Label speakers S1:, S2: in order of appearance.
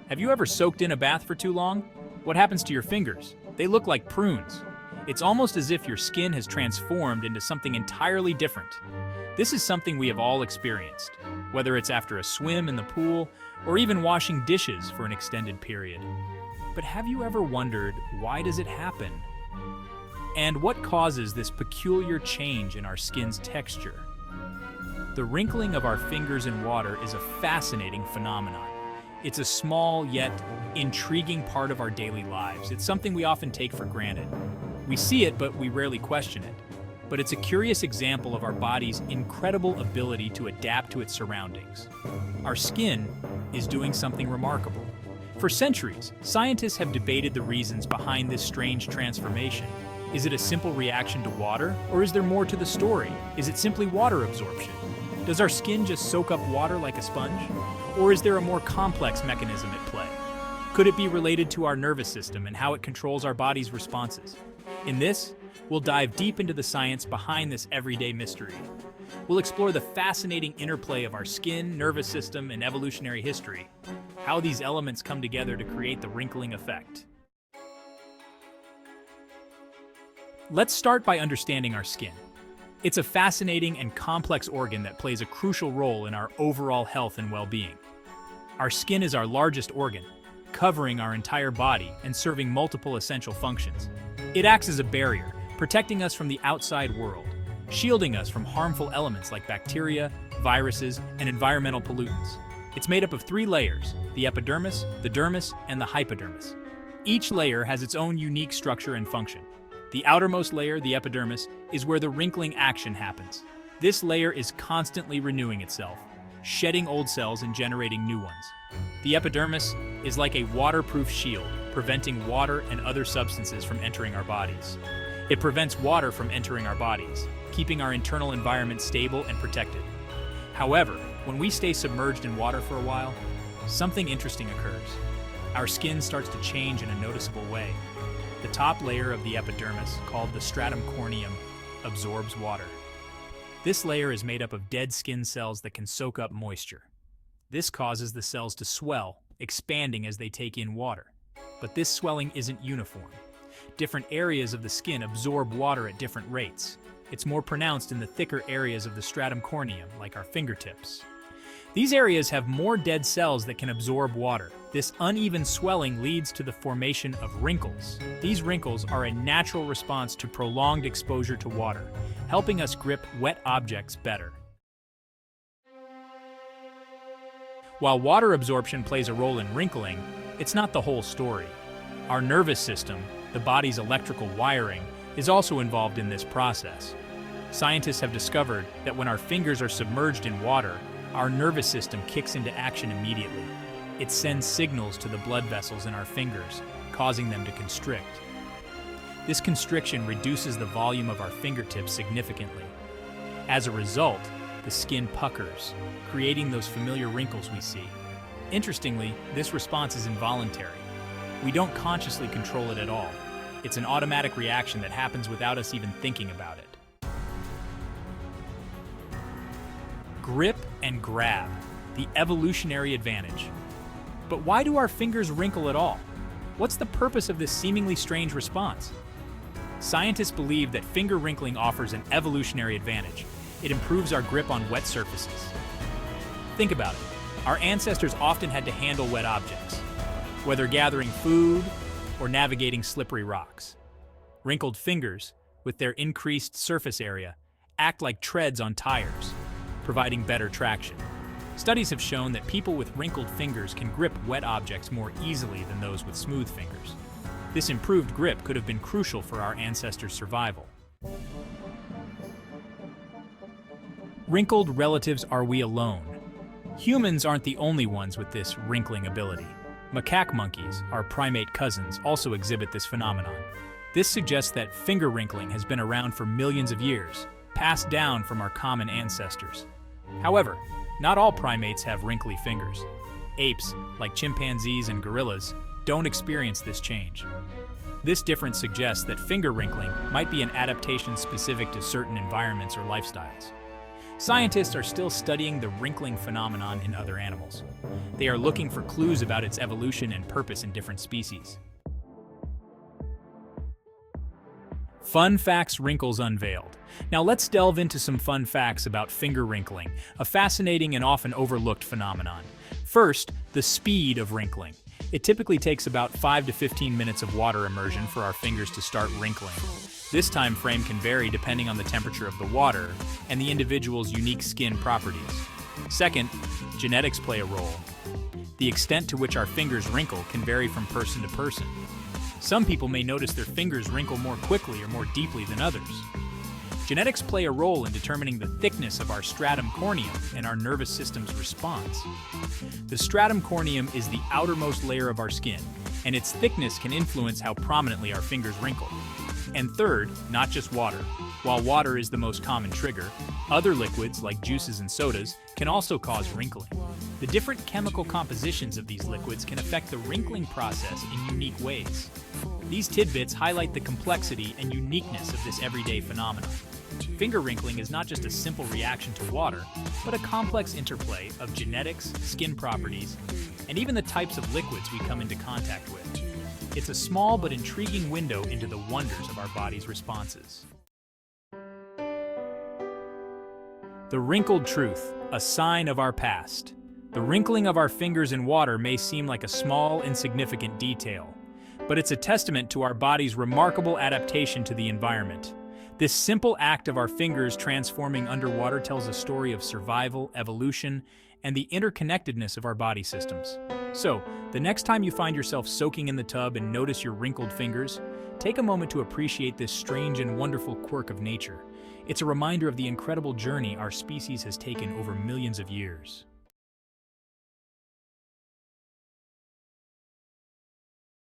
S1: Have you ever soaked in a bath for too long? What happens to your fingers? They look like prunes. It's almost as if your skin has transformed into something entirely different. This is something we have all experienced, whether it's after a swim in the pool or even washing dishes for an extended period. But have you ever wondered, why does it happen? And what causes this peculiar change in our skin's texture? The wrinkling of our fingers in water is a fascinating phenomenon. It's a small yet intriguing part of our daily lives. It's something we often take for granted. We see it, but we rarely question it. But it's a curious example of our body's incredible ability to adapt to its surroundings. Our skin is doing something remarkable. For centuries, scientists have debated the reasons behind this strange transformation. Is it a simple reaction to water, or is there more to the story? Is it simply water absorption? Does our skin just soak up water like a sponge? Or is there a more complex mechanism at play? Could it be related to our nervous system and how it controls our body's responses? In this, we'll dive deep into the science behind this everyday mystery. We'll explore the fascinating interplay of our skin, nervous system, and evolutionary history, how these elements come together to create the wrinkling effect. Let's start by understanding our skin. It's a fascinating and complex organ that plays a crucial role in our overall health and well-being. Our skin is our largest organ, covering our entire body and serving multiple essential functions. It acts as a barrier, protecting us from the outside world, shielding us from harmful elements like bacteria, viruses, and environmental pollutants. It's made up of 3 layers: the epidermis, the dermis, and the hypodermis. Each layer has its own unique structure and function. The outermost layer, the epidermis, is where the wrinkling action happens. This layer is constantly renewing itself, shedding old cells and generating new ones. The epidermis is like a waterproof shield, preventing water and other substances from entering our bodies. It prevents water from entering our bodies, keeping our internal environment stable and protected. However, when we stay submerged in water for a while, something interesting occurs. Our skin starts to change in a noticeable way. The top layer of the epidermis, called the stratum corneum, absorbs water. This layer is made up of dead skin cells that can soak up moisture. This causes the cells to swell, expanding as they take in water. But this swelling isn't uniform. Different areas of the skin absorb water at different rates. It's more pronounced in the thicker areas of the stratum corneum, like our fingertips. These areas have more dead cells that can absorb water. This uneven swelling leads to the formation of wrinkles. These wrinkles are a natural response to prolonged exposure to water, helping us grip wet objects better. While water absorption plays a role in wrinkling, it's not the whole story. Our nervous system, the body's electrical wiring, is also involved in this process. Scientists have discovered that when our fingers are submerged in water, our nervous system kicks into action immediately. It sends signals to the blood vessels in our fingers, causing them to constrict. This constriction reduces the volume of our fingertips significantly. As a result, the skin puckers, creating those familiar wrinkles we see. Interestingly, this response is involuntary. We don't consciously control it at all. It's an automatic reaction that happens without us even thinking about it. Grip and grab, the evolutionary advantage. But why do our fingers wrinkle at all? What's the purpose of this seemingly strange response? Scientists believe that finger wrinkling offers an evolutionary advantage. It improves our grip on wet surfaces. Think about it. Our ancestors often had to handle wet objects, whether gathering food or navigating slippery rocks. Wrinkled fingers, with their increased surface area, act like treads on tires, providing better traction. Studies have shown that people with wrinkled fingers can grip wet objects more easily than those with smooth fingers. This improved grip could have been crucial for our ancestors' survival. Wrinkled relatives, are we alone? Humans aren't the only ones with this wrinkling ability. Macaque monkeys, our primate cousins, also exhibit this phenomenon. This suggests that finger wrinkling has been around for millions of years, passed down from our common ancestors. However, not all primates have wrinkly fingers. Apes, like chimpanzees and gorillas, don't experience this change. This difference suggests that finger wrinkling might be an adaptation specific to certain environments or lifestyles. Scientists are still studying the wrinkling phenomenon in other animals. They are looking for clues about its evolution and purpose in different species. Fun facts: Wrinkles Unveiled. Now let's delve into some fun facts about finger wrinkling, a fascinating and often overlooked phenomenon. First, the speed of wrinkling. It typically takes about 5 to 15 minutes of water immersion for our fingers to start wrinkling. This time frame can vary depending on the temperature of the water and the individual's unique skin properties. Second, genetics play a role. The extent to which our fingers wrinkle can vary from person to person. Some people may notice their fingers wrinkle more quickly or more deeply than others. Genetics play a role in determining the thickness of our stratum corneum and our nervous system's response. The stratum corneum is the outermost layer of our skin, and its thickness can influence how prominently our fingers wrinkle. And third, not just water. While water is the most common trigger, other liquids like juices and sodas can also cause wrinkling. The different chemical compositions of these liquids can affect the wrinkling process in unique ways. These tidbits highlight the complexity and uniqueness of this everyday phenomenon. Finger wrinkling is not just a simple reaction to water, but a complex interplay of genetics, skin properties, and even the types of liquids we come into contact with. It's a small but intriguing window into the wonders of our body's responses. The wrinkled truth, a sign of our past. The wrinkling of our fingers in water may seem like a small, insignificant detail, but it's a testament to our body's remarkable adaptation to the environment. This simple act of our fingers transforming underwater tells a story of survival, evolution, and the interconnectedness of our body systems. So, the next time you find yourself soaking in the tub and notice your wrinkled fingers, take a moment to appreciate this strange and wonderful quirk of nature. It's a reminder of the incredible journey our species has taken over millions of years.